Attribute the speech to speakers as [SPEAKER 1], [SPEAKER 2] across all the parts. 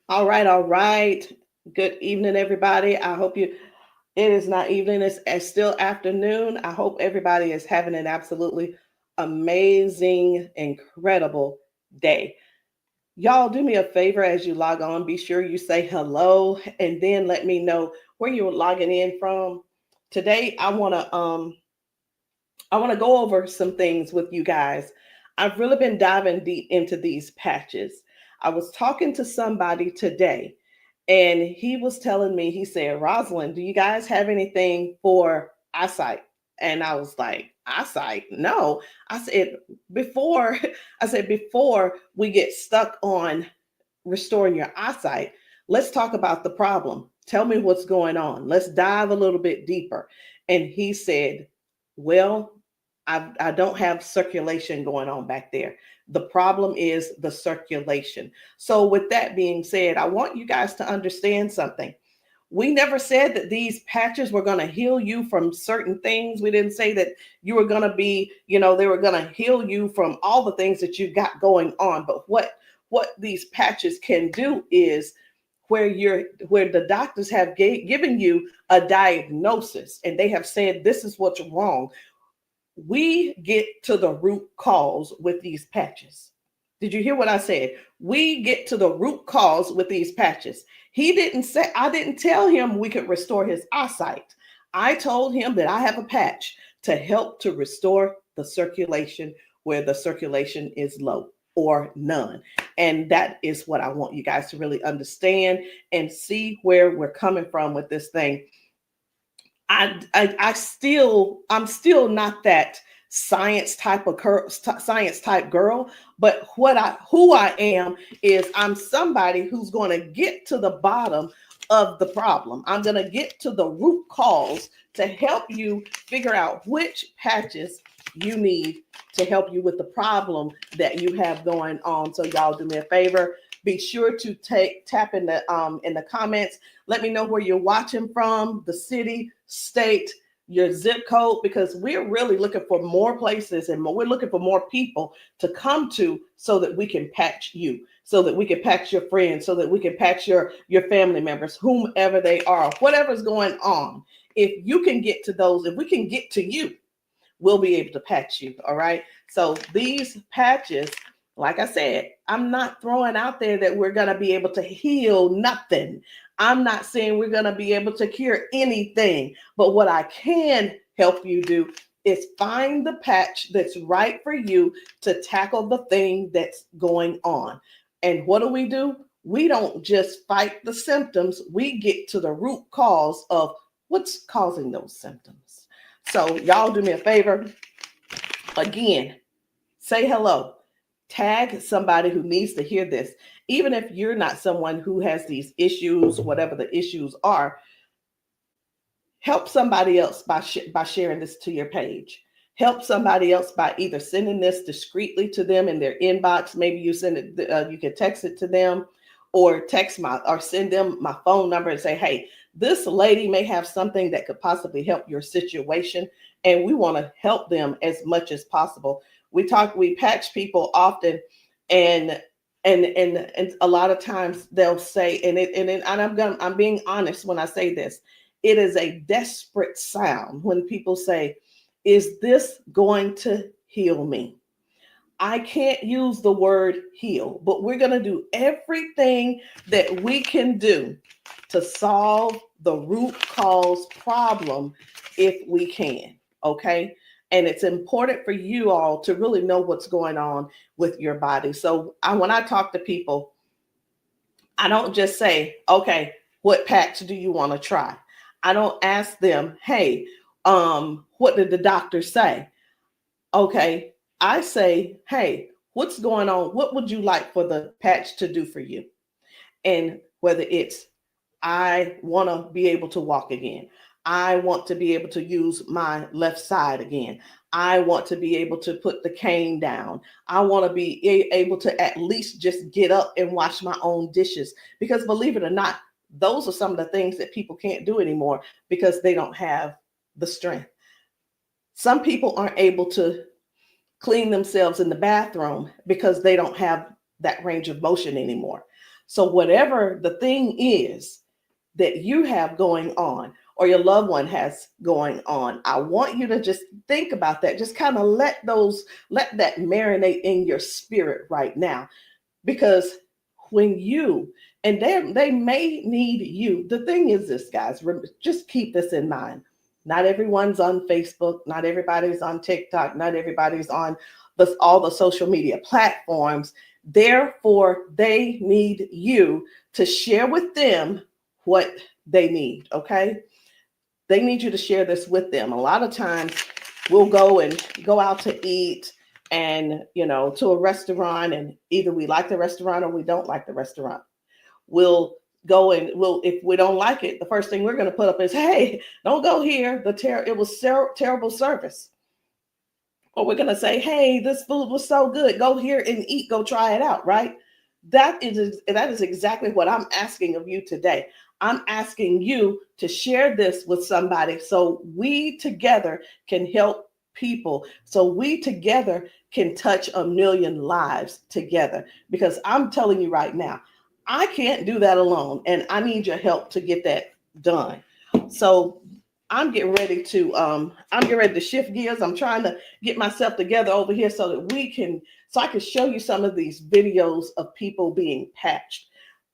[SPEAKER 1] All right, all right. Good evening, everybody. I hope it is not evening, it's still afternoon. I hope everybody is having an absolutely amazing, incredible day. Y'all, do me a favor as you log on. Be sure you say hello and then let me know where you're logging in from. Today, I want to go over some things with you guys. I've really been diving deep into these patches. I was talking to somebody today, and he was telling me, he said, Rosalind, do you guys have anything for eyesight? And I was like, eyesight? No. I said, before, before we get stuck on restoring your eyesight, let's talk about the problem. Tell me what's going on. Let's dive a little bit deeper. And he said, well, I don't have circulation going on back there. The problem is the circulation. So, with that being said, I want you guys to understand something. We never said that these patches were going to heal you from certain things. We didn't say that you were going to be, they were going to heal you from all the things that you got going on. But what these patches can do is where the doctors have given you a diagnosis and they have said this is what's wrong, we get to the root cause with these patches. Did you hear what I said? We get to the root cause with these patches. He didn't say, I didn't tell him we could restore his eyesight. I told him that I have a patch to help to restore the circulation where the circulation is low or none. And that is what I want you guys to really understand and see where we're coming from with this thing. I'm still not that science type girl, but who I am is I'm somebody who's going to get to the bottom of the problem. I'm going to get to the root cause to help you figure out which patches you need to help you with the problem that you have going on. So y'all do me a favor, be sure to tap in the comments. Let me know where you're watching from, the city, state, your zip code, because we're really looking for more places and we're looking for more people to come to so that we can patch you, so that we can patch your friends, so that we can patch your family members, whomever they are, whatever's going on. If you can get to those, if we can get to you, we'll be able to patch you. All right. So these patches, like I said, I'm not throwing out there that we're going to be able to heal nothing. I'm not saying we're going to be able to cure anything. But what I can help you do is find the patch that's right for you to tackle the thing that's going on. And what do? We don't just fight the symptoms, we get to the root cause of what's causing those symptoms. So, y'all do me a favor. Again, say hello. Tag somebody who needs to hear this. Even if you're not someone who has these issues, whatever the issues are, help somebody else by sharing this to your page. Help somebody else by either sending this discreetly to them in their inbox. Maybe you send it, you can text it to them, or send them my phone number and say, hey, this lady may have something that could possibly help your situation, and we want to help them as much as possible. We patch people often, and and a lot of times they'll say, I'm being honest when I say this, it is a desperate sound when people say, is this going to heal me? I can't use the word heal, but we're going to do everything that we can do to solve the root cause problem if we can. Okay. And it's important for you all to really know what's going on with your body. So when I talk to people, I don't just say, okay, what patch do you want to try? I don't ask them, hey, what did the doctor say? Okay, I say, hey, what's going on? What would you like for the patch to do for you? And whether it's, I want to be able to walk again. I want to be able to use my left side again. I want to be able to put the cane down. I want to be able to at least just get up and wash my own dishes. Because believe it or not, those are some of the things that people can't do anymore because they don't have the strength. Some people aren't able to clean themselves in the bathroom because they don't have that range of motion anymore. So whatever the thing is that you have going on or your loved one has going on, I want you to just think about that. Just kind of let that marinate in your spirit right now. Because when you, and they may need you. The thing is this, guys, just keep this in mind. Not everyone's on Facebook, not everybody's on TikTok, not everybody's on all the social media platforms. Therefore, they need you to share with them what they need, okay? They need you to share this with them. A lot of times we'll go out to eat and, to a restaurant, and either we like the restaurant or we don't like the restaurant. We'll go and if we don't like it, the first thing we're going to put up is, hey, don't go here. It was terrible service. Or we're going to say, hey, this food was so good. Go here and eat. Go try it out, right? That is exactly what I'm asking of you today. I'm asking you to share this with somebody so we together can help people, so we together can touch 1 million lives together. Because I'm telling you right now, I can't do that alone, and I need your help to get that done. So I'm getting ready to shift gears. I'm trying to get myself together over here so that I can show you some of these videos of people being patched,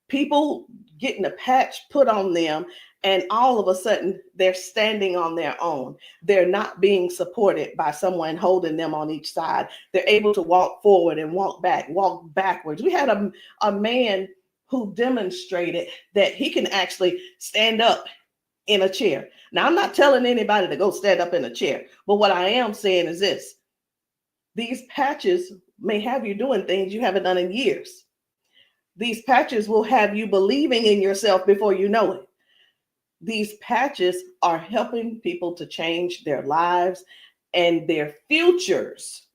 [SPEAKER 1] people getting a patch put on them, and all of a sudden they're standing on their own. They're not being supported by someone holding them on each side. They're able to walk forward and walk backwards. We had a man who demonstrated that he can actually stand up in a chair. Now, I'm not telling anybody to go stand up in a chair, but what I am saying is this: these patches may have you doing things you haven't done in years. These patches will have you believing in yourself before you know it. These patches are helping people to change their lives and their futures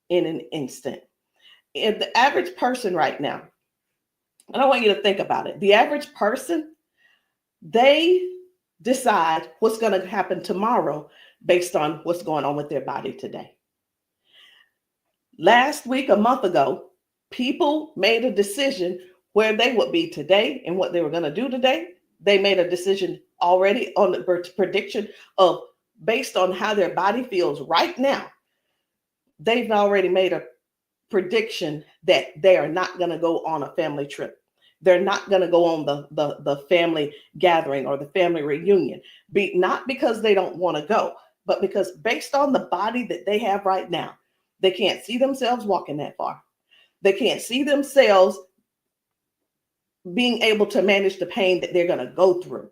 [SPEAKER 1] in an instant. And the average person right now, and I want you to think about it. The average person, they decide what's going to happen tomorrow based on what's going on with their body today. Last week, a month ago, people made a decision where they would be today and what they were going to do today. They made a decision already on the prediction of based on how their body feels right now. They've already made a prediction that they are not going to go on a family trip. They're not going to go on the family gathering or the family reunion. Not because they don't want to go, but because based on the body that they have right now, they can't see themselves walking that far. They can't see themselves being able to manage the pain that they're going to go through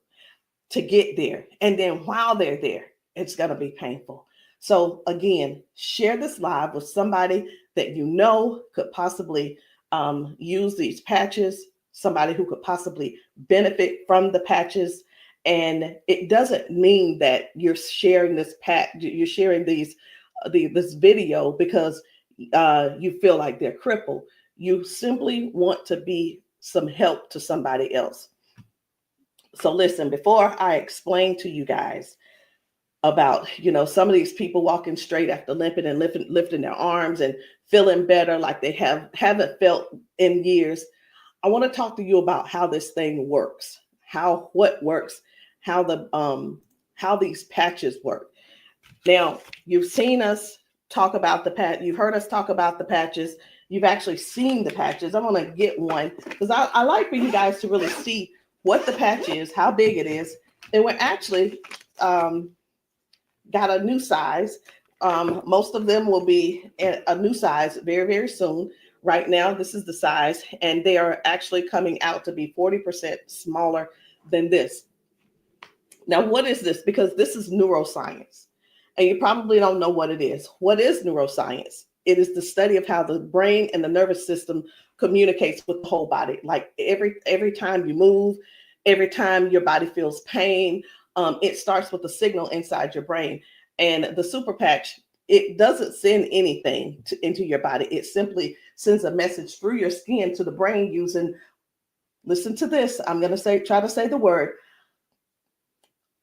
[SPEAKER 1] to get there. And then while they're there, it's going to be painful. So again, share this live with somebody that you know could possibly use these patches, somebody who could possibly benefit from the patches. And it doesn't mean that you're sharing this you're sharing this video because you feel like they're crippled. You simply want to be some help to somebody else. So listen, before I explain to you guys about, some of these people walking straight after limping and lifting their arms and feeling better like they haven't felt in years, I want to talk to you about how this thing works, what works, how these patches work. Now, you've seen us talk about you've heard us talk about the patches. You've actually seen the patches. I'm going to get one because I like for you guys to really see what the patch is, how big it is. And we're actually got a new size. Most of them will be a new size very, very soon. Right now, this is the size, and they are actually coming out to be 40% smaller than this. Now, what is this? Because this is neuroscience, and you probably don't know what it is. What is neuroscience? It is the study of how the brain and the nervous system communicates with the whole body. Like every time you move, every time your body feels pain, it starts with a signal inside your brain. And the super patch, it doesn't send anything into your body. It simply sends a message through your skin to the brain using, listen to this, I'm going to try to say the word,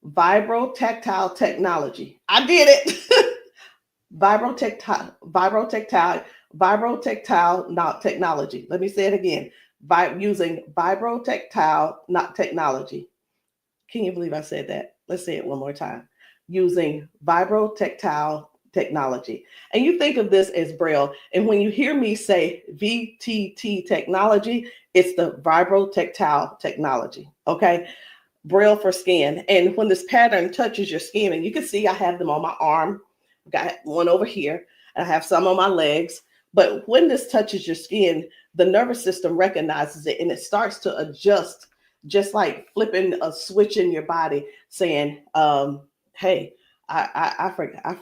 [SPEAKER 1] vibrotactile technology. I did it. Vibrotactile technology. Let me say it again. by using vibrotactile not technology. Can you believe I said that? Let's say it one more time. Using vibrotactile technology. And you think of this as Braille. And when you hear me say VTT technology, it's the vibrotactile technology. Okay. Braille for skin. And when this pattern touches your skin, and you can see I have them on my arm, got one over here, and I have some on my legs. But when this touches your skin, the nervous system recognizes it and it starts to adjust, just like flipping a switch in your body, saying, hey, I forgot,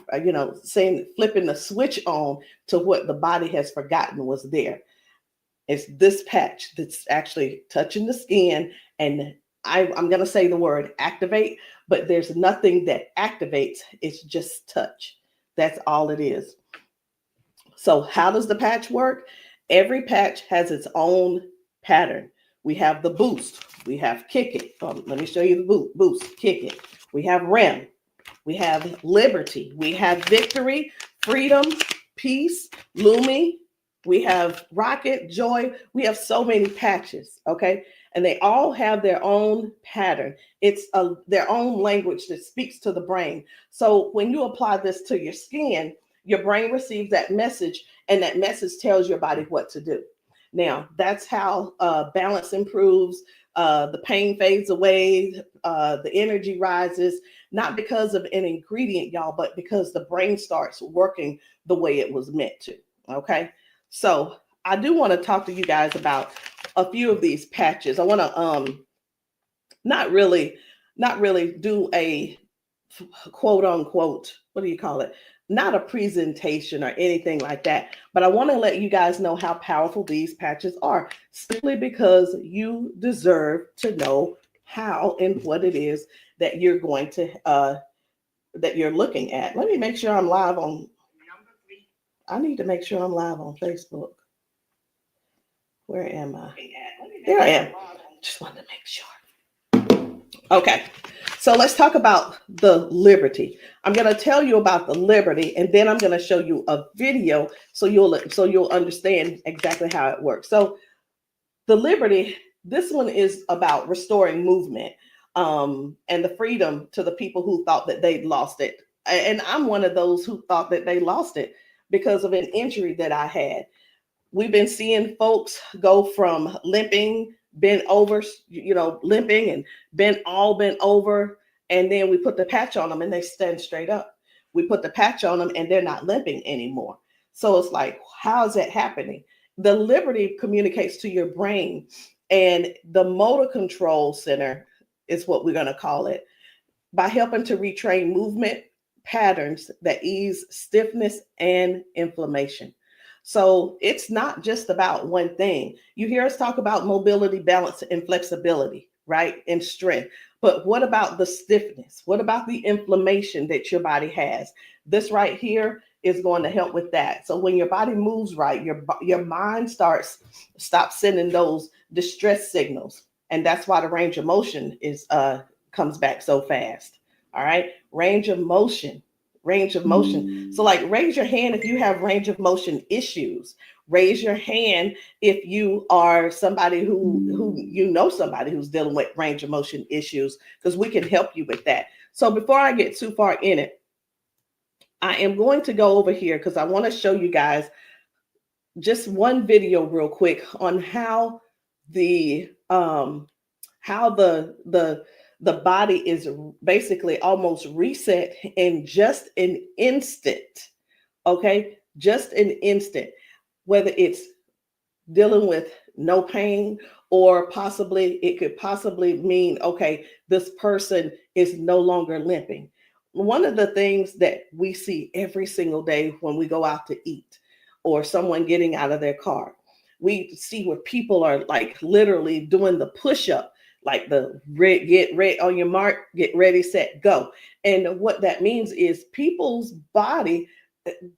[SPEAKER 1] saying, flipping the switch on to what the body has forgotten was there. It's this patch that's actually touching the skin, and I'm going to say the word activate, but there's nothing that activates. It's just touch. That's all it is. So how does the patch work? Every patch has its own pattern. We have the boost. We have kick it. Let me show you the boost, kick it. We have REM. We have liberty. We have victory, freedom, peace, Lumi. We have rocket, joy. We have so many patches, okay? And they all have their own pattern. It's their own language that speaks to the brain. So when you apply this to your skin, your brain receives that message, and that message tells your body what to do. Now, that's how balance improves, the pain fades away, the energy rises, not because of an ingredient, y'all, but because the brain starts working the way it was meant to, okay? So I do want to talk to you guys about a few of these patches. I want to not really do a quote unquote, what do you call it? Not a presentation or anything like that, but I want to let you guys know how powerful these patches are, simply because you deserve to know how and what it is that you're going to that you're looking at. Let me make sure I'm live on. I need to make sure I'm live on Facebook. Where am I? There I am. Just wanted to make sure. Okay. So let's talk about the liberty. I'm going to tell you about the liberty, and then I'm going to show you a video so you'll understand exactly how it works. So the liberty, this one is about restoring movement and the freedom to the people who thought that they'd lost it. And I'm one of those who thought that they lost it because of an injury that I had. We've been seeing folks go from limping, bent over, limping and bent over. And then we put the patch on them and they stand straight up. We put the patch on them and they're not limping anymore. So it's like, how is that happening? The liberty communicates to your brain, and the motor control center is what we're going to call it, by helping to retrain movement patterns that ease stiffness and inflammation. So it's not just about one thing. You hear us talk about mobility, balance, and flexibility, right? And strength. But what about the stiffness? What about the inflammation that your body has? This right here is going to help with that. So when your body moves right, your mind stops sending those distress signals. And that's why the range of motion comes back so fast. All right. Range of motion. So like, raise your hand if you have range of motion issues. Raise your hand if you are somebody who somebody who's dealing with range of motion issues, because we can help you with that. So before I get too far in it, I am going to go over here because I want to show you guys just one video real quick on how the body is basically almost reset in just an instant. Okay, just an instant. Whether it's dealing with no pain, or it could possibly mean, okay, this person is no longer limping. One of the things that we see every single day when we go out to eat, or someone getting out of their car, we see where people are like literally doing the push-up, like the get ready on your mark, get ready, set, go. And what that means is people's body,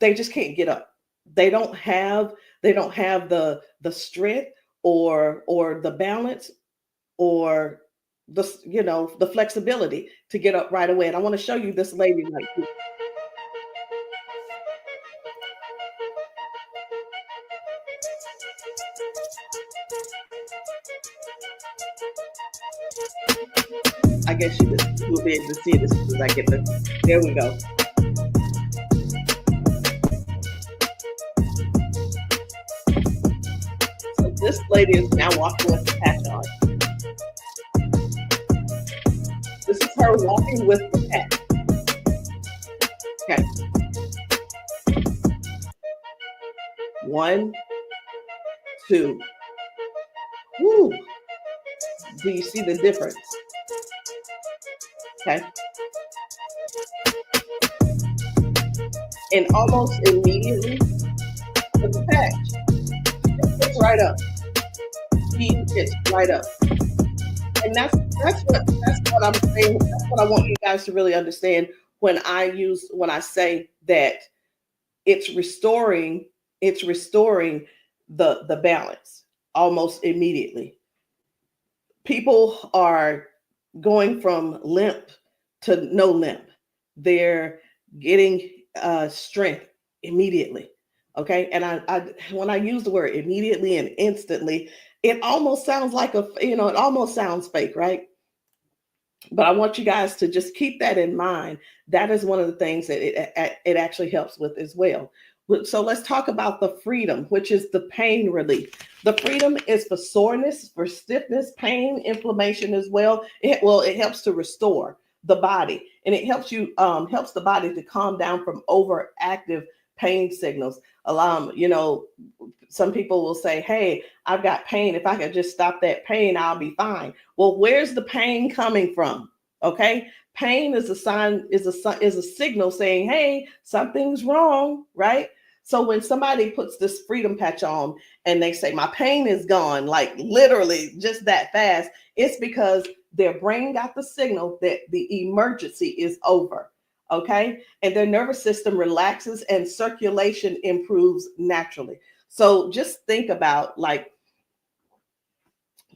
[SPEAKER 1] they just can't get up. They don't have the strength or the balance or the flexibility to get up right away. And I want to show you this lady right here. I guess you will be able to see it as soon as I get the. There we go. So this lady is now walking with the patch on. This is her walking with the patch. Okay. 1, 2. Woo. Do you see the difference? Okay. And almost immediately, with the patch, it gets right up. He gets right up. And that's what I'm saying. That's what I want you guys to really understand when I say that it's restoring the balance almost immediately. People are going from limp to no limp. They're getting strength immediately. Okay. And I when I use the word immediately and instantly, it almost sounds like it almost sounds fake, right? But I want you guys to just keep that in mind. That is one of the things that it actually helps with as well. So let's talk about the freedom, which is the pain relief. The freedom is for soreness, for stiffness, pain, inflammation as well. It helps to restore the body, and it helps the body to calm down from overactive pain signals. Some people will say, "Hey, I've got pain. If I could just stop that pain, I'll be fine." Well, where's the pain coming from? Okay. Pain is a sign, is a signal saying, hey, something's wrong, right? So when somebody puts this freedom patch on and they say, my pain is gone, like literally just that fast, it's because their brain got the signal that the emergency is over, okay? And their nervous system relaxes and circulation improves naturally. So just think about, like,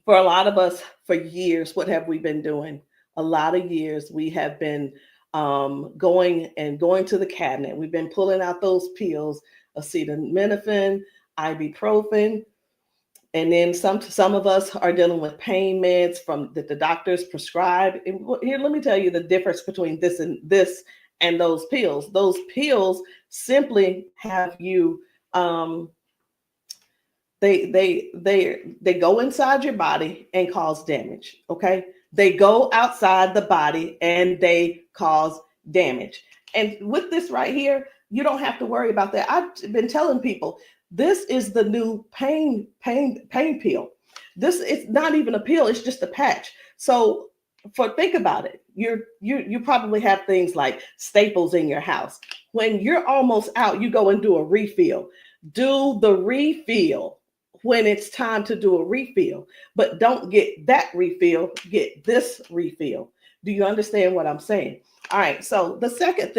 [SPEAKER 1] for a lot of us, for years, what have we been doing? A lot of years we have been going to the cabinet. We've been pulling out those pills, acetaminophen, ibuprofen, and then some of us are dealing with pain meds that the doctors prescribe. And here, let me tell you the difference between this and those pills. Those pills simply have you they go inside your body and cause damage. Okay. They go outside the body and they cause damage. And with this right here, you don't have to worry about that. I've been telling people, this is the new pain pill. This is not even a pill, it's just a patch. So think about it. You probably have things like staples in your house. When you're almost out, you go and do a refill. Do the refill when it's time to do a refill, but don't get that refill, get this refill. Do you understand what I'm saying? All right. So the second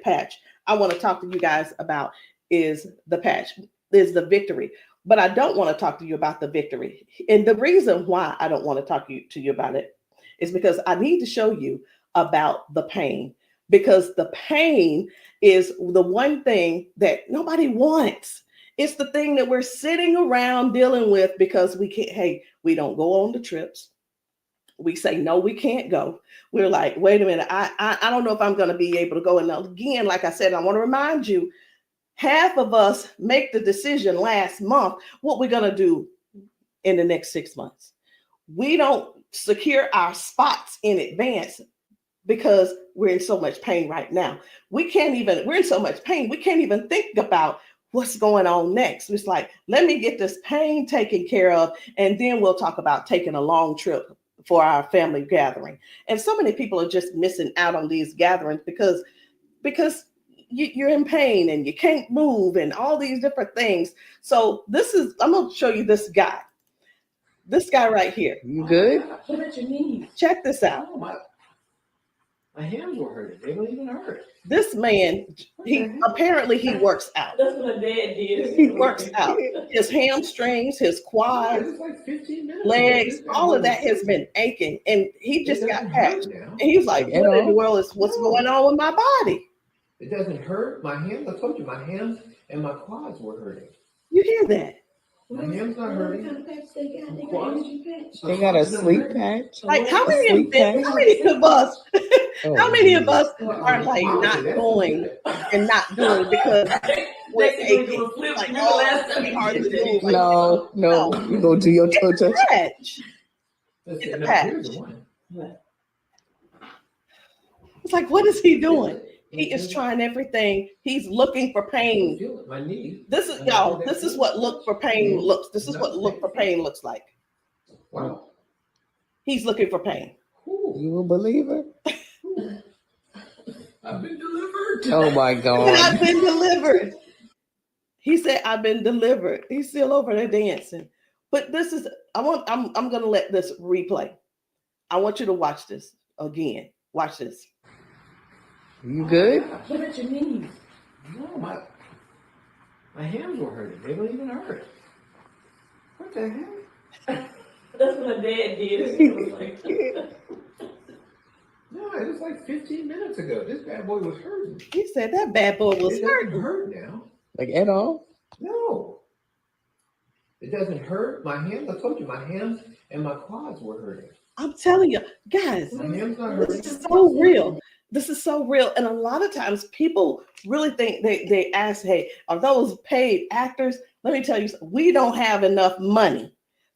[SPEAKER 1] patch I want to talk to you guys about is the victory. But I don't want to talk to you about the victory. And the reason why I don't want to talk to you about it is because I need to show you about the pain, because the pain is the one thing that nobody wants. It's the thing that we're sitting around dealing with because we don't go on the trips. We say, no, we can't go. We're like, wait a minute, I don't know if I'm going to be able to go. And again, like I said, I want to remind you, half of us make the decision last month what we're going to do in the next 6 months. We don't secure our spots in advance because we're in so much pain right now. We're in so much pain, we can't even think about what's going on next. It's like, let me get this pain taken care of, and then we'll talk about taking a long trip for our family gathering. And so many people are just missing out on these gatherings because you're in pain and you can't move and all these different things. So I'm going to show you this guy right here.
[SPEAKER 2] You good?
[SPEAKER 3] What about your knees?
[SPEAKER 1] Check this out.
[SPEAKER 3] Oh, my hands were hurting. They don't even hurt.
[SPEAKER 1] This man, he works out.
[SPEAKER 3] That's what my dad did.
[SPEAKER 1] He works out. His hamstrings, his quads,
[SPEAKER 3] like 15 minutes
[SPEAKER 1] legs, all of that has been aching. And he just got patched. And he was like, what in the world is what's going on with my body?
[SPEAKER 3] It doesn't hurt. My hands, I told you, my hands and my quads were hurting.
[SPEAKER 1] You hear that?
[SPEAKER 3] My hand's not hurting.
[SPEAKER 2] What kind of patch they got? They got
[SPEAKER 3] Quads?
[SPEAKER 2] energy patch.
[SPEAKER 4] They got a sleep patch.
[SPEAKER 1] Like how
[SPEAKER 4] A
[SPEAKER 1] many
[SPEAKER 4] sleep patch.
[SPEAKER 1] how many of us
[SPEAKER 4] Oh,
[SPEAKER 1] how many of us
[SPEAKER 3] Well,
[SPEAKER 1] are like not going and not doing because we're
[SPEAKER 2] Next thing
[SPEAKER 1] aching?
[SPEAKER 2] you flip,
[SPEAKER 1] Like,
[SPEAKER 2] remember
[SPEAKER 1] oh,
[SPEAKER 2] last
[SPEAKER 1] it's
[SPEAKER 2] time
[SPEAKER 1] gonna be
[SPEAKER 2] you
[SPEAKER 1] hard to
[SPEAKER 2] did that?
[SPEAKER 1] move. Like,
[SPEAKER 4] No,
[SPEAKER 1] no.
[SPEAKER 4] you go do your toe touch.
[SPEAKER 1] Patch.
[SPEAKER 3] Let's
[SPEAKER 1] It's
[SPEAKER 3] see,
[SPEAKER 1] a
[SPEAKER 3] now,
[SPEAKER 1] patch.
[SPEAKER 3] here's the one.
[SPEAKER 1] It's like, what is he doing?
[SPEAKER 3] Feel it.
[SPEAKER 1] He is trying everything. He's looking for pain.
[SPEAKER 3] Feel it. My knee.
[SPEAKER 1] This is y'all. This is what look for pain looks. This is what look for pain looks like.
[SPEAKER 3] Wow.
[SPEAKER 1] He's looking for pain.
[SPEAKER 3] Ooh,
[SPEAKER 4] You a believer?
[SPEAKER 3] I've been delivered.
[SPEAKER 4] Oh my
[SPEAKER 1] And
[SPEAKER 4] God.
[SPEAKER 1] I've been delivered. He said, "I've been delivered." He's still over there dancing. But this is. I'm gonna let this replay. I want you to watch this again. Watch this.
[SPEAKER 4] You good?
[SPEAKER 2] What about your knees?
[SPEAKER 3] No, my hands were hurting. They don't even hurt. What the heck?
[SPEAKER 2] That's what my dad did. It was like,
[SPEAKER 3] No, it was like 15 minutes ago. This bad boy was hurting.
[SPEAKER 1] He said that bad boy was
[SPEAKER 3] It doesn't
[SPEAKER 1] hurting.
[SPEAKER 3] hurt now.
[SPEAKER 4] Like at all?
[SPEAKER 3] No. It doesn't hurt. My hands, I told you, my hands and my quads were hurting.
[SPEAKER 1] I'm telling you, guys.
[SPEAKER 3] My hands not hurting.
[SPEAKER 1] This is so real. This is so real. And a lot of times people really think they ask, hey, are those paid actors? Let me tell you, we don't have enough money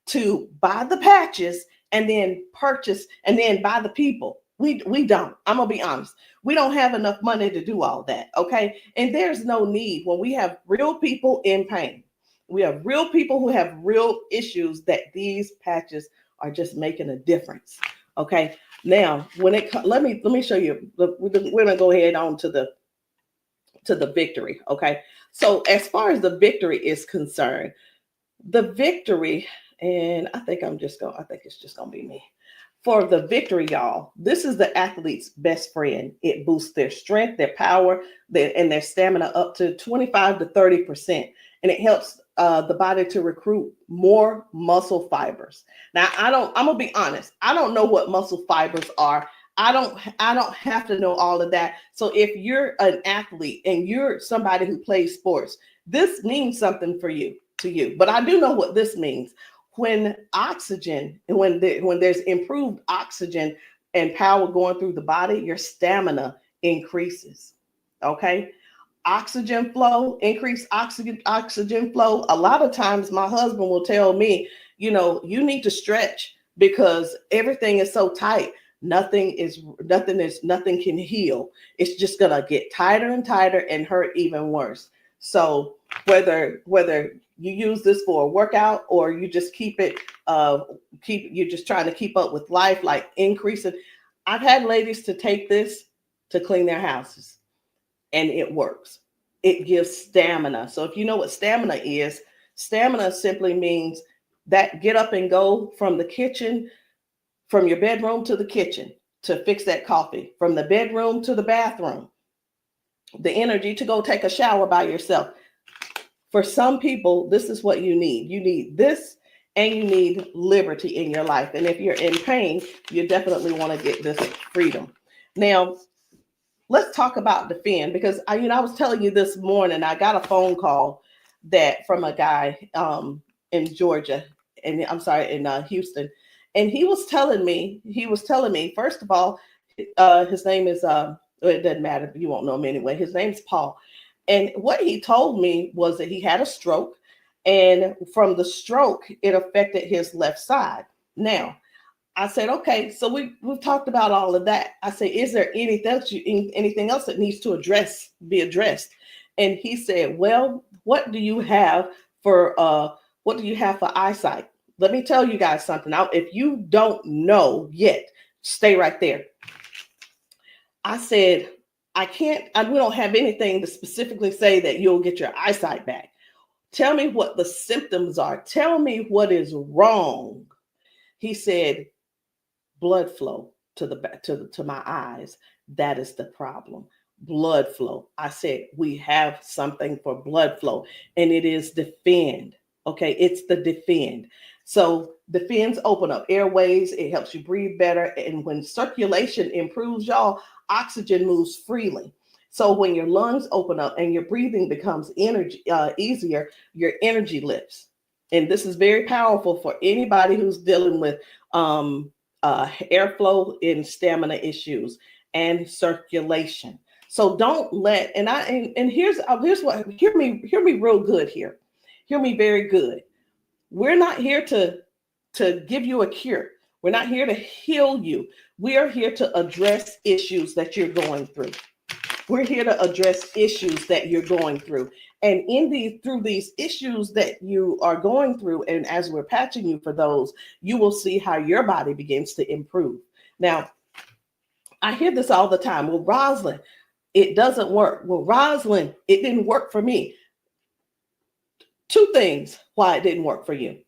[SPEAKER 1] to buy the patches and then purchase and then buy the people. We don't. I'm gonna be honest. We don't have enough money to do all that. Okay. And there's no need when we have real people in pain. We have real people who have real issues that these patches are just making a difference. Okay. Now, when it let me show you. We're gonna go ahead on to the victory. Okay. So as far as the victory is concerned, the victory, and I think it's just gonna be me. For the victory, y'all, this is the athlete's best friend. It boosts their strength, their power, and their stamina up to 25 to 30%. And it helps the body to recruit more muscle fibers. Now, I'm gonna be honest. I don't know what muscle fibers are. I don't have to know all of that. So if you're an athlete and you're somebody who plays sports, this means something to you. But I do know what this means. When oxygen, when there's improved oxygen and power going through the body, your stamina increases. Okay. Oxygen flow, increased oxygen flow. A lot of times my husband will tell me, you need to stretch because everything is so tight. Nothing can heal. It's just gonna get tighter and tighter and hurt even worse. So whether you use this for a workout or you just you're just trying to keep up with life, like increasing. I've had ladies to take this to clean their houses and it works. It gives stamina. So if you know what stamina simply means that get up and go from the kitchen, from your bedroom to the kitchen to fix that coffee, from the bedroom to the bathroom, the energy to go take a shower by yourself. For some people, this is what you need. You need this and you need liberty in your life. And if you're in pain, you definitely want to get this freedom. Now, let's talk about Defend, because I was telling you this morning, I got a phone call from a guy in Georgia, and I'm sorry, in Houston. And he was telling me, first of all, his name is, it doesn't matter, you won't know him anyway. His name's Paul. And what he told me was that he had a stroke, and from the stroke, it affected his left side. Now, I said, okay, so we've talked about all of that. I said, is there anything else that needs to be addressed? And he said, well, what do you have for eyesight? Let me tell you guys something. Now, if you don't know yet, stay right there. I said, we don't have anything to specifically say that you'll get your eyesight back. Tell me what the symptoms are. Tell me what is wrong. He said, blood flow to my eyes. That is the problem. Blood flow. I said, we have something for blood flow, and it is Defend. Okay, it's the Defend. So Defends open up airways. It helps you breathe better. And when circulation improves, y'all, oxygen moves freely. So when your lungs open up and your breathing becomes easier, your energy lifts. and this is very powerful for anybody who's dealing with airflow and stamina issues and circulation. So don't let, and here's what, hear me real good here. Hear me very good. We're not here to give you a cure. We're not here to heal you. We are here to address issues that you're going through. We're here to address issues that you're going through. And through these issues that you are going through, and as we're patching you for those, you will see how your body begins to improve. Now, I hear this all the time. Well, Rosalind, it doesn't work. Well, Rosalind, it didn't work for me. Two things why it didn't work for you.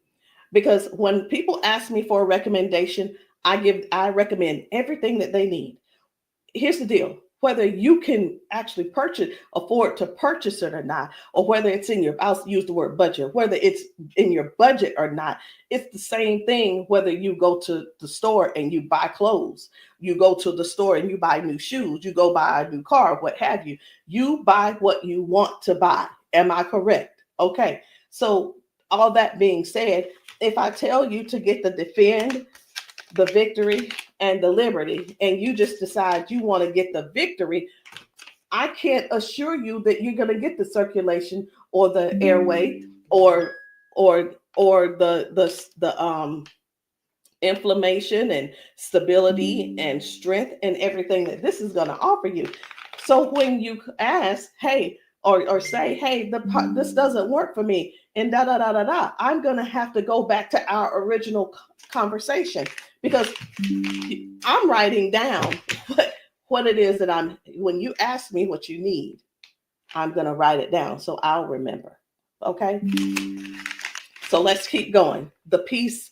[SPEAKER 1] Because when people ask me for a recommendation, I recommend everything that they need. Here's the deal. Whether you can actually afford to purchase it or not, or whether it's in your, I'll use the word budget, whether it's in your budget or not, it's the same thing whether you go to the store and you buy clothes, you go to the store and you buy new shoes, you go buy a new car, what have you. You buy what you want to buy. Am I correct? Okay. So all that being said, if I tell you to get the Defend, the Victory, and the Liberty, and you just decide you want to get the Victory, I can't assure you that you're going to get the circulation or the airway or the inflammation and stability and strength and everything that this is going to offer you. So when you ask, hey, or say, hey, this doesn't work for me, and I'm going to have to go back to our original conversation, because I'm writing down what it is that when you ask me what you need, I'm going to write it down so I'll remember. Okay. So let's keep going. The peace,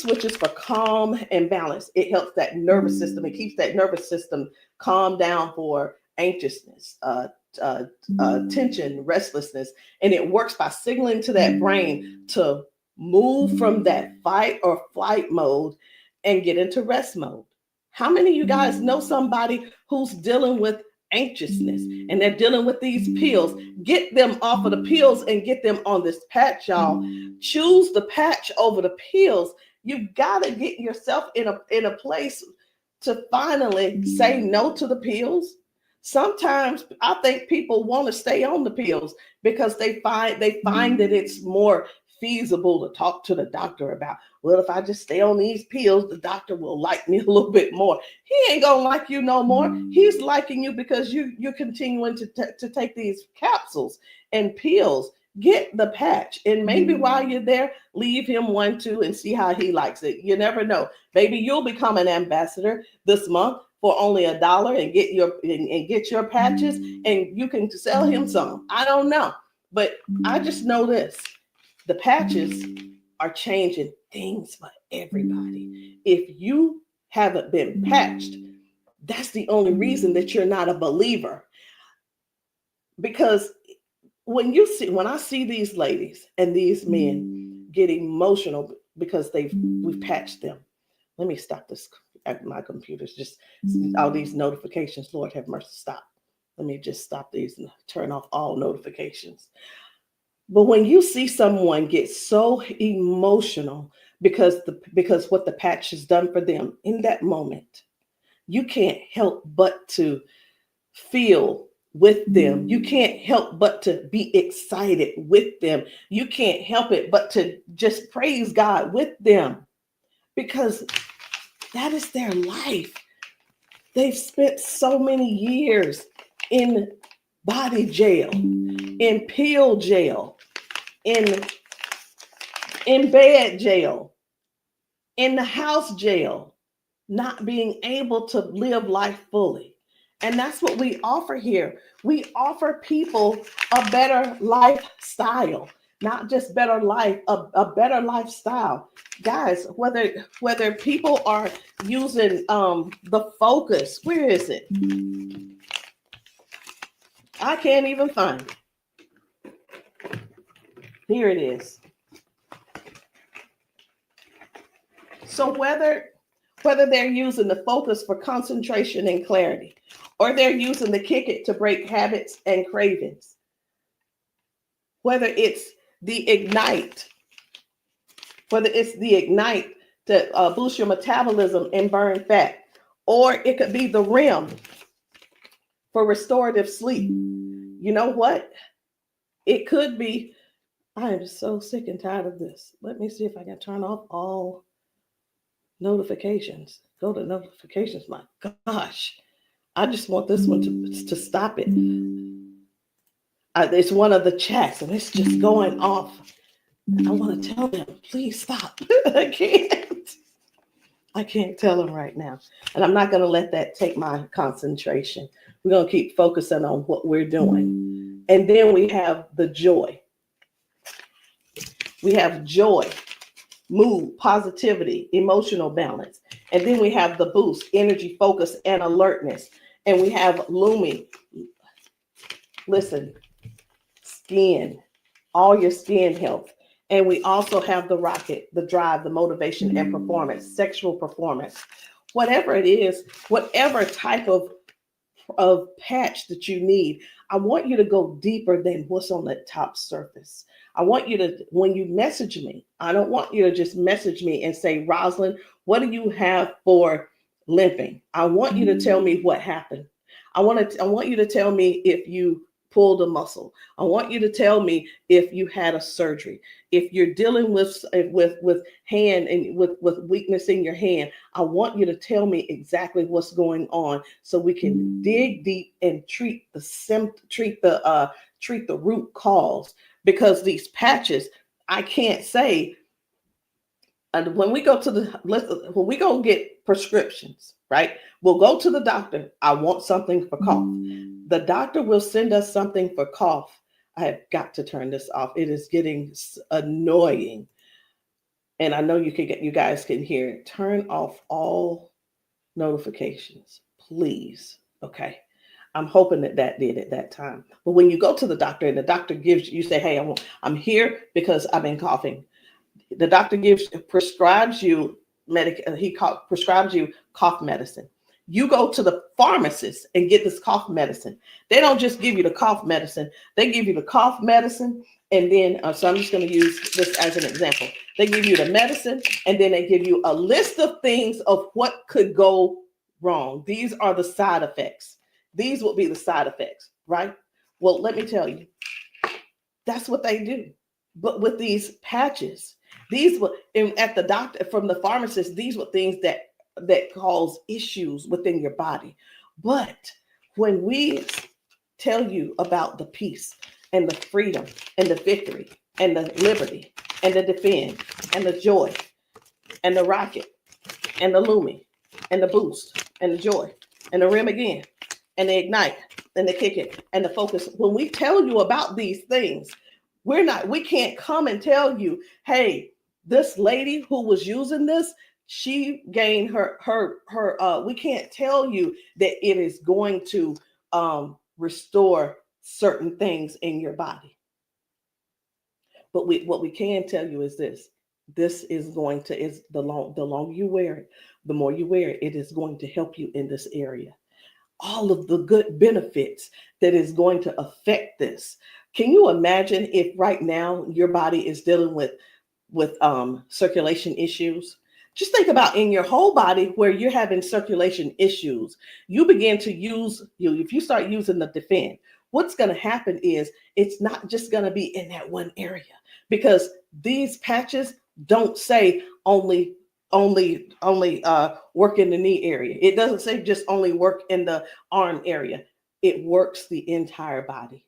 [SPEAKER 1] which is for calm and balance. It helps that nervous system. It keeps that nervous system calm down for anxiousness, tension, restlessness. And it works by signaling to that brain to move from that fight or flight mode and get into rest mode. How many of you guys know somebody who's dealing with anxiousness and they're dealing with these pills? Get them off of the pills and get them on this patch, y'all. Choose the patch over the pills. You got to get yourself in a place to finally say no to the pills. Sometimes I think people want to stay on the pills because they find that it's more feasible to talk to the doctor about, well, if I just stay on these pills, the doctor will like me a little bit more. He ain't gonna like you no more. He's liking you because you're continuing to take these capsules and pills. Get the patch, and maybe while you're there, leave him one too and see how he likes it. You never know. Maybe you'll become an ambassador this month for only $1 and get your patches, and you can sell him some. I don't know, but I just know this. The patches are changing things for everybody. If you haven't been patched, that's the only reason that you're not a believer. Because when I see these ladies and these men get emotional because we've patched them. Let me stop this. My computer's just all these notifications. Lord have mercy, stop. Let me just stop these and turn off all notifications. But when you see someone get so emotional because what the patch has done for them in that moment, you can't help but to feel with them. You can't help but to be excited with them. You can't help it but to just praise God with them, because that is their life. They've spent so many years in body jail, in pill jail, in bed jail, in the house jail, not being able to live life fully. And that's what we offer here. We offer people a better lifestyle, not just better life, a better lifestyle. Guys, whether people are using the Focus, where is it? I can't even find it. Here it is. So whether they're using the Focus for concentration and clarity, or they're using the Kick It to break habits and cravings, whether it's the Ignite. It's the Ignite to boost your metabolism and burn fat. Or it could be the REM for restorative sleep. You know what? It could be, I am so sick and tired of this. Let me see if I can turn off all notifications. Go to notifications. My gosh. I just want this one to stop it. It's one of the chats and it's just going off. I want to tell them, please stop. I can't tell them right now. And I'm not going to let that take my concentration. We're going to keep focusing on what we're doing. And then we have the joy. We have joy, mood, positivity, emotional balance. And then we have the boost, energy, focus, and alertness. And we have Lumi. Listen, skin, all your skin health. And we also have the rocket, the drive, the motivation and performance, sexual performance. Whatever it is, whatever type of patch that you need, I want you to go deeper than what's on the top surface. I want you to, when you message me, I don't want you to just message me and say, Rosalind, what do you have for limping? I want you to tell me what happened. I want you to tell me if you pulled a muscle. I want you to tell me if you had a surgery. If you're dealing with hand and with weakness in your hand, I want you to tell me exactly what's going on so we can dig deep and treat the root cause. Because these patches, I can't say. And when we go get prescriptions, right? We'll go to the doctor. I want something for cough. The doctor will send us something for cough. I have got to turn this off. It is getting annoying. And I know you guys can hear it. Turn off all notifications, please. Okay. I'm hoping that did at that time. But when you go to the doctor and the doctor gives you say, hey, I'm here because I've been coughing. The doctor prescribes you prescribes you cough medicine. You go to the pharmacist and get this cough medicine. They don't just give you the cough medicine. They give you the cough medicine. And then, so I'm just going to use this as an example. They give you the medicine and then they give you a list of things of what could go wrong. These are the side effects. These will be the side effects, right? Well, let me tell you, that's what they do. But with these patches, these were at the doctor, from the pharmacist, these were things that cause issues within your body. But when we tell you about the peace and the freedom and the victory and the liberty and the defend and the joy and the rocket and the Lumi and the boost and the joy and the REM again and the ignite and the kick it and the focus, when we tell you about these things, we can't come and tell you, hey, this lady who was using this, she gained we can't tell you that it is going to restore certain things in your body. But what we can tell you is this is going to, the longer you wear it, the more you wear it, it is going to help you in this area. All of the good benefits that is going to affect this. Can you imagine if right now your body is dealing with circulation issues? Just think about in your whole body where you're having circulation issues. You begin to if you start using the defend, what's going to happen is it's not just going to be in that one area, because these patches don't say only work in the knee area. It doesn't say just only work in the arm area. It works the entire body.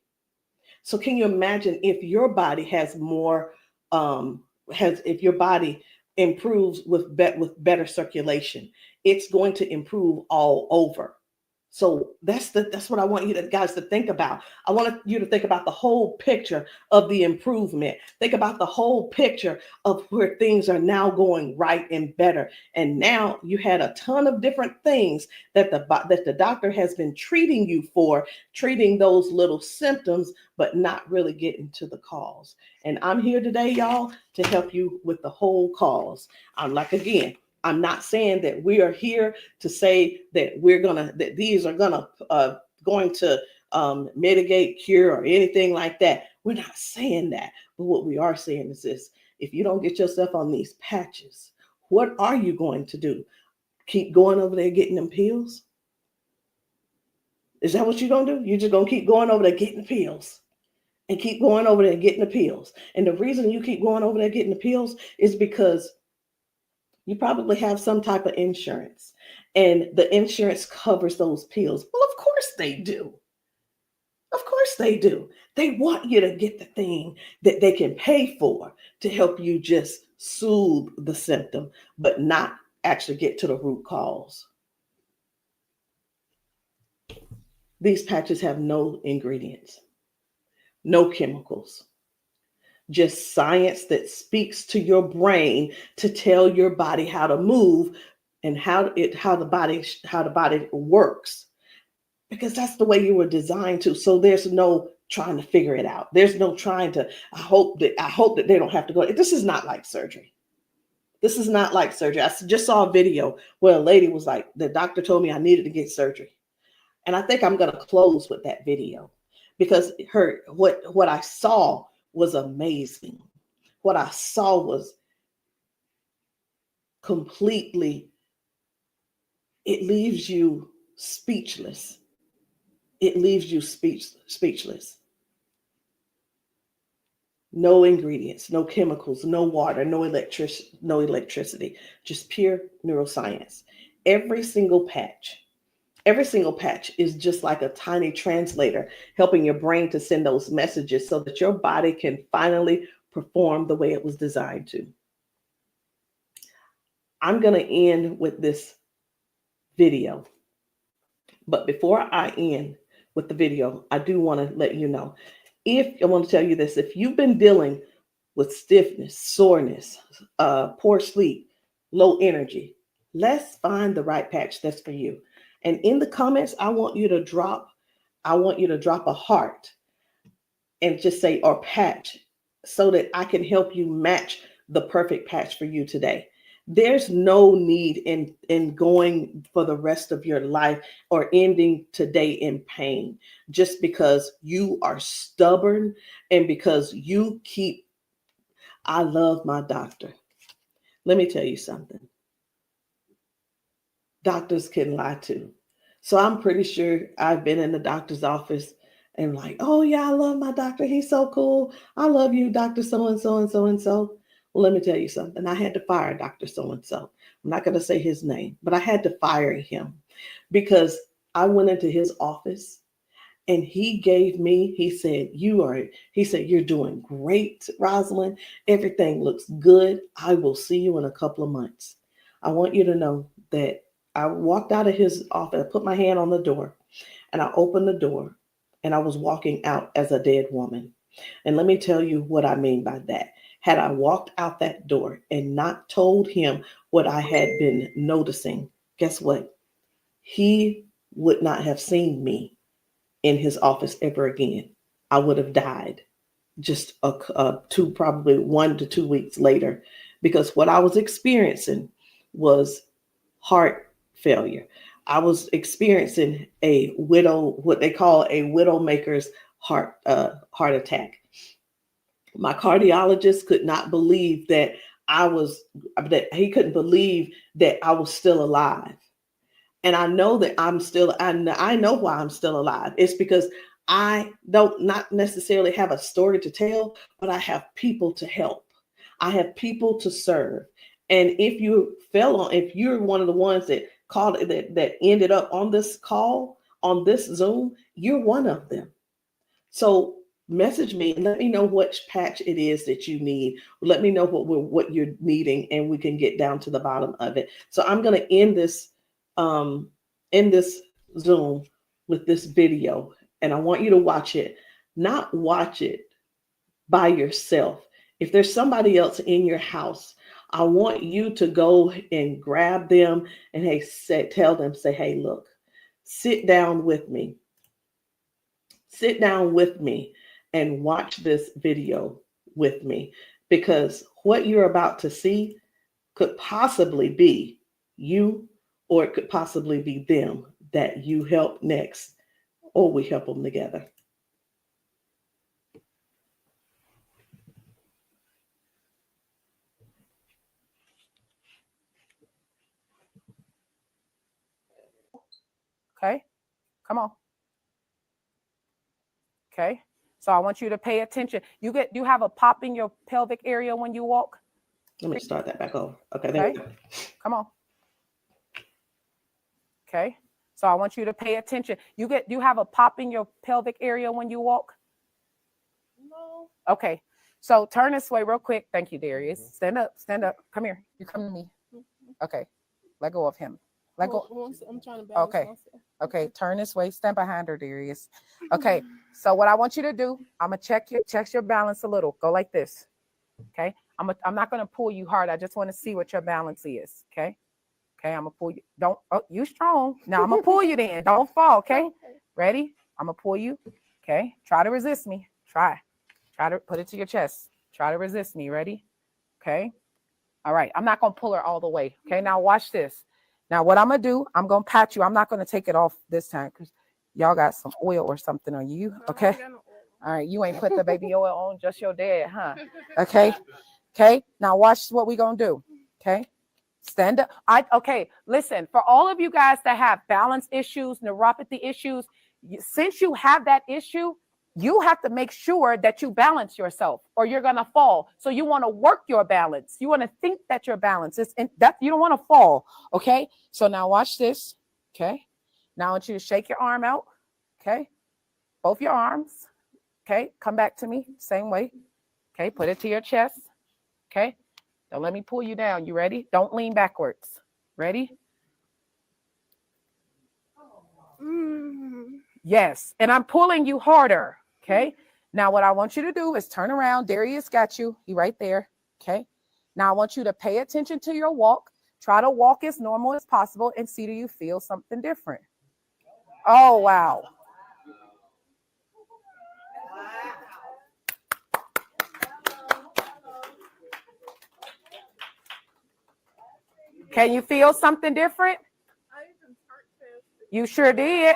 [SPEAKER 1] So can you imagine if your body has more, if your body improves with better circulation, it's going to improve all over. So that's what I want you guys to think about. I want you to think about the whole picture of the improvement. Think about the whole picture of where things are now going right and better. And now you had a ton of different things that the doctor has been treating you for, treating those little symptoms, but not really getting to the cause. And I'm here today, y'all, to help you with the whole cause. I'm not saying that we are here to say that these are going to mitigate, cure, or anything like that. We're not saying that. But what we are saying is this: if you don't get yourself on these patches, what are you going to do? Keep going over there getting them pills? Is that what you're going to do? You're just going to keep going over there getting pills and keep going over there getting the pills. And the reason you keep going over there getting the pills is because you probably have some type of insurance, and the insurance covers those pills. Well, of course they do. Of course they do. They want you to get the thing that they can pay for to help you just soothe the symptom, but not actually get to the root cause. These patches have no ingredients, no chemicals, just science that speaks to your brain to tell your body how to move and how the body works, because that's the way you were designed to. So there's no trying to figure it out. There's no trying to, I hope that they don't have to go. This is not like surgery. This is not like surgery. I just saw a video where a lady was like, the doctor told me I needed to get surgery. And I think I'm going to close with that video, because what I saw was amazing. What I saw was completely, it leaves you speechless. It leaves you speechless. No ingredients, no chemicals, no water, no electricity, just pure neuroscience. Every single patch is just like a tiny translator, helping your brain to send those messages so that your body can finally perform the way it was designed to. I'm going to end with this video. But before I end with the video, I do want to let you know, I want to tell you this: if you've been dealing with stiffness, soreness, poor sleep, low energy, let's find the right patch that's for you. And in the comments, I want you to drop a heart and just say, or patch, so that I can help you match the perfect patch for you today. There's no need in going for the rest of your life or ending today in pain just because you are stubborn and because you keep, I love my doctor. Let me tell you something. Doctors can lie too. So I'm pretty sure I've been in the doctor's office and like, oh yeah, I love my doctor. He's so cool. I love you, Dr. So-and-so and so-and-so. Well, let me tell you something. I had to fire Dr. So-and-so. I'm not going to say his name, but I had to fire him because I went into his office and he said, you're doing great, Rosalind. Everything looks good. I will see you in a couple of months. I want you to know that I walked out of his office, I put my hand on the door, and I opened the door, and I was walking out as a dead woman. And let me tell you what I mean by that. Had I walked out that door and not told him what I had been noticing, guess what? He would not have seen me in his office ever again. I would have died just probably 1 to 2 weeks later, because what I was experiencing was heart failure. I was experiencing what they call a widowmaker's heart attack. My cardiologist could not believe that he couldn't believe that I was still alive. And I know that I know why I'm still alive. It's because I don't not necessarily have a story to tell, but I have people to help. I have people to serve. And if you're one of the ones that that ended up on this call, on this Zoom, you're one of them. So message me and let me know which patch it is that you need. Let me know what you're needing, and we can get down to the bottom of it. So I'm going to end this Zoom with this video, and I want you to watch it. Not watch it by yourself. If there's somebody else in your house, I want you to go and grab them and tell them, hey, look, sit down with me. Sit down with me and watch this video with me, because what you're about to see could possibly be you, or it could possibly be them that you help next, or we help them together.
[SPEAKER 5] Okay, come on. Okay, so I want you to pay attention. You have a pop in your pelvic area when you walk.
[SPEAKER 1] Let me start that back over. Okay, there we go.
[SPEAKER 5] Come on. Okay, so I want you to pay attention. You have a pop in your pelvic area when you walk.
[SPEAKER 2] No.
[SPEAKER 5] Okay, so turn this way real quick. Thank you, Darius. Stand up. Stand up. Come here. You come to me. Okay, let go of him. Let go.
[SPEAKER 2] I'm trying to balance
[SPEAKER 5] Okay.
[SPEAKER 2] myself.
[SPEAKER 5] Okay, turn this way. Stand behind her, Darius. Okay, so what I want you to do, I'm gonna check your balance a little. Go like this. Okay, I'm not gonna pull you hard. I just want to see what your balance is. Okay, I'm gonna pull you. You strong. Now I'm gonna pull you. Then don't fall. Okay, ready? I'm gonna pull you. Okay, try to resist me. Try to put it to your chest. Try to resist me. Ready? Okay. All right. I'm not gonna pull her all the way. Okay. Now watch this. Now, what I'm going to do, I'm going to pat you. I'm not going to take it off this time because y'all got some oil or something on you. Okay. All right. You ain't put the baby oil on, just your dad, huh? Okay. Okay. Now, watch what we going to do. Okay. Stand up. Okay. Listen, for all of you guys that have balance issues, neuropathy issues, since you have that issue, you have to make sure that you balance yourself or you're going to fall. So you want to work your balance. You want to think that your balance is that you don't want to fall. Okay. So now watch this. Okay. Now I want you to shake your arm out. Okay. Both your arms. Okay. Come back to me. Same way. Okay. Put it to your chest. Okay. Don't let me pull you down. You ready? Don't lean backwards. Ready? Yes. And I'm pulling you harder. Okay. Now what I want you to do is turn around. Darius got you. He right there. Okay. Now I want you to pay attention to your walk. Try to walk as normal as possible and see, do you feel something different? Oh, wow. Can you feel something different? You sure did.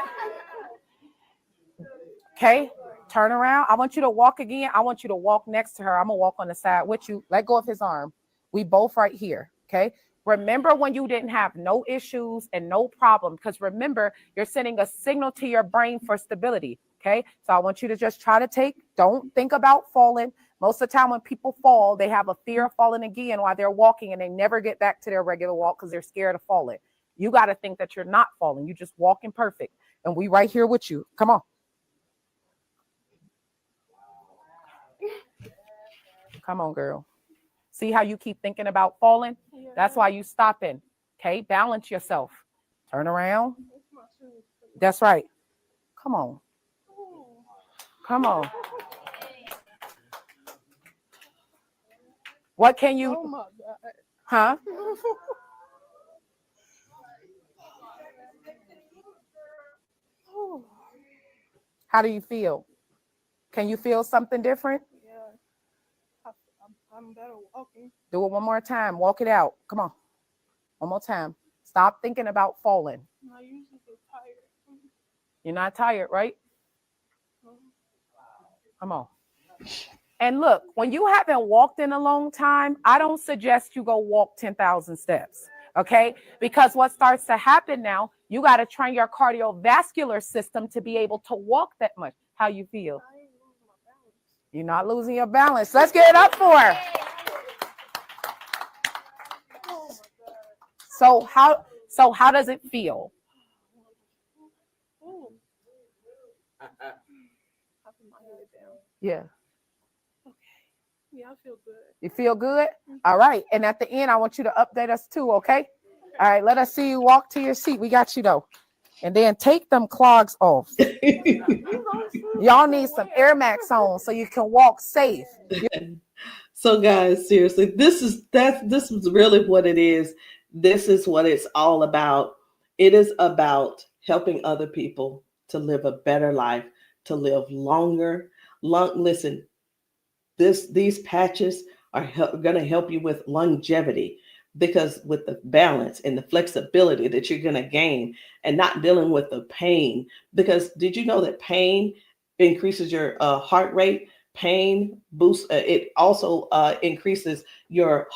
[SPEAKER 5] Okay. Turn around. I want you to walk again. I want you to walk next to her. I'm going to walk on the side with you. Let go of his arm. We both right here. Okay. Remember when you didn't have no issues and no problem, because remember, you're sending a signal to your brain for stability. Okay. So I want you to just try to don't think about falling. Most of the time when people fall, they have a fear of falling again while they're walking and they never get back to their regular walk because they're scared of falling. You got to think that you're not falling. You just walking perfect. And we right here with you. Come on. Come on, girl. See how you keep thinking about falling? Yeah. That's why you stopping. Okay, balance yourself. Turn around. That's right. Come on. Come on. What can you? Oh my God. Huh? How do you feel? Can you feel something different?
[SPEAKER 2] I'm better walking.
[SPEAKER 5] Do it one more time. Walk it out. Come on. One more time. Stop thinking about falling.
[SPEAKER 2] I usually get tired.
[SPEAKER 5] You're not tired, right? Come on. And look, when you haven't walked in a long time, I don't suggest you go walk 10,000 steps. Okay? Because what starts to happen now, you got to train your cardiovascular system to be able to walk that much. How you feel? You're not losing your balance. Let's get it up for her. So how does it feel? Yeah.
[SPEAKER 2] Okay. Yeah, I feel good.
[SPEAKER 5] You feel good? All right. And at the end, I want you to update us too, okay? All right, let us see you walk to your seat. We got you though. And then take them clogs off. Y'all need some Air Max on so you can walk safe.
[SPEAKER 1] So guys, seriously, this is really what it is. This is what it's all about. It is about helping other people to live a better life, to live longer. Listen, these patches are going to help you with longevity, because with the balance and the flexibility that you're going to gain and not dealing with the pain. Because did you know that pain increases your heart rate? Pain boosts, it also increases your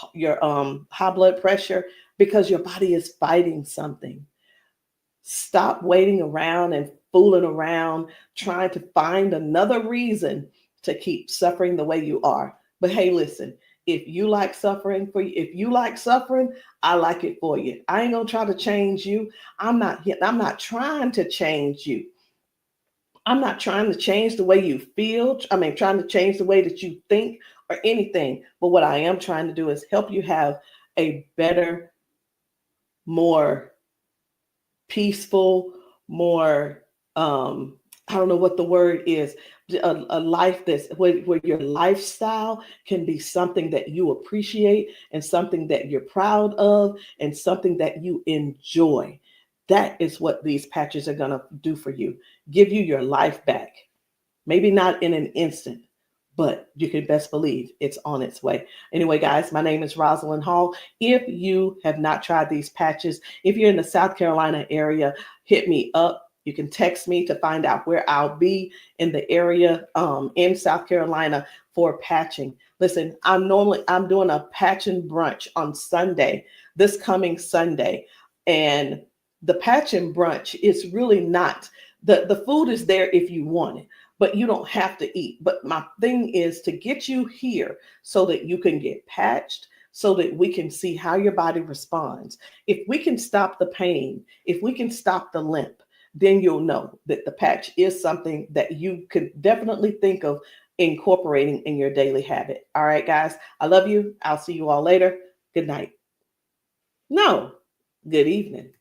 [SPEAKER 1] high blood pressure, because your body is fighting something. Stop waiting around and fooling around, trying to find another reason to keep suffering the way you are. But hey, listen, if you like suffering if you like suffering, I like it for you. I ain't gonna try to change you. I'm not trying to change you. I'm not trying to change the way you feel. Trying to change the way that you think or anything. But what I am trying to do is help you have a better, more peaceful, more, I don't know what the word is, a life that's where your lifestyle can be something that you appreciate and something that you're proud of and something that you enjoy. That is what these patches are going to do for you. Give you your life back. Maybe not in an instant, but you can best believe it's on its way. Anyway, guys, my name is Rosalind Hall. If you have not tried these patches, if you're in the South Carolina area, hit me up. You can text me to find out where I'll be in the area in South Carolina for patching. Listen, I'm doing a patching brunch on Sunday, this coming Sunday. And the patching brunch is really not, the food is there if you want it, but you don't have to eat. But my thing is to get you here so that you can get patched, so that we can see how your body responds. If we can stop the pain, if we can stop the limp, then you'll know that the patch is something that you could definitely think of incorporating in your daily habit. All right, guys, I love you. I'll see you all later. Good night. No, good evening.